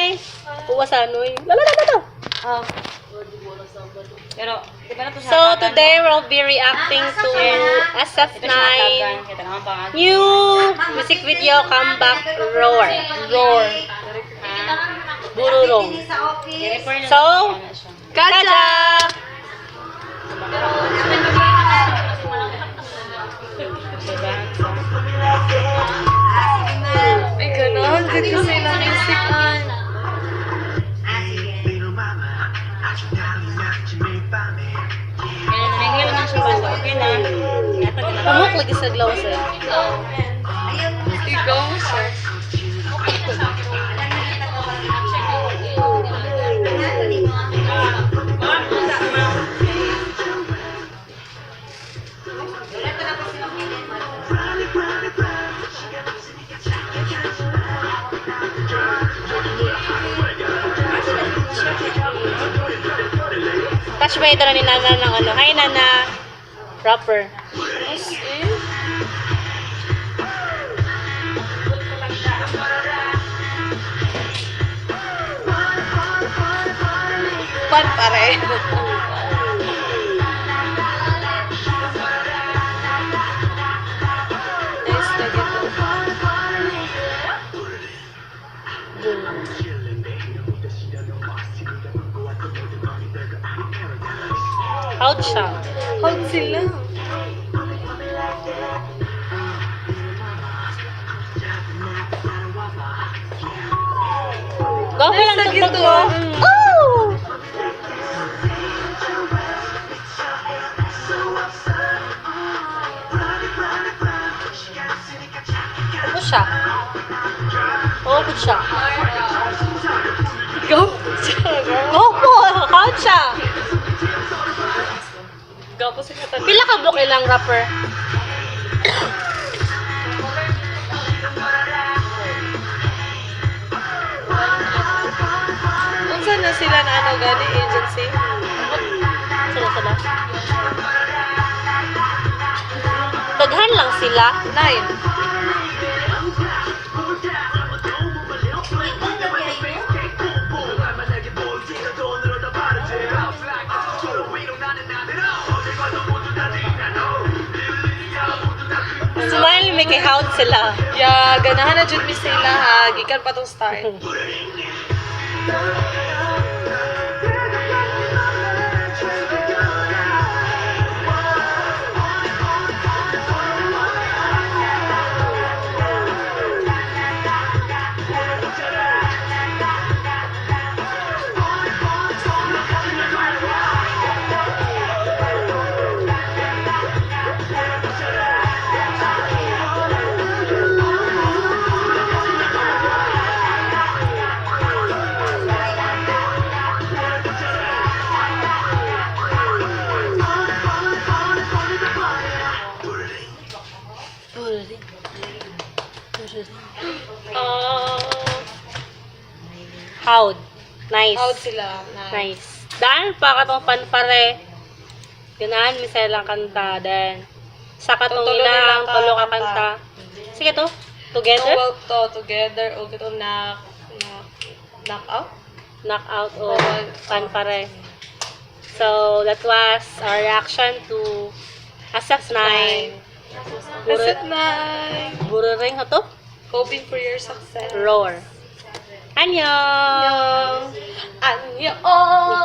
Ay! Uwasanoy. Lala. Pero, di ba na to So, today we'll be reacting to SF9 new music video comeback Roar. Bururong. So, Kacha! Ay, ganon. Dito sila musican. Pamuk lagi sa glow sir. Ikaw, sir. Touch ba ito na ni Nana ng ano? Hi Nana! Rapper. Pan pare. Nice na gito. Out siya. Hold sila. Go ka lang Nasa tugtog gito. mo. Oh! Ano siya? Oo po siya. Go. Oo po! Out siya! Go po sa katabi. Pila ka book ilang rapper? Unsa na sila na ano gani agency? Sila. Daghan lang sila. 9. Smile, may kay-hound sila. Ya, ganahan na jud mi sila ha. Gikan pa tong start. Hound. Nice. Out sila. Nice. Daan pa katong panpare. Ganahan mi sa ilang kanta then sa katong Tutulo ilang nila ka tulo ka kanta. kanta. Sige to. So, Together. well, to together o kito knock out. Knockout o Oh. panpare. So that was our reaction to SF9. Asset 9. Burureng to. Hoping for your success. Roar. Annyeong! Annyeong!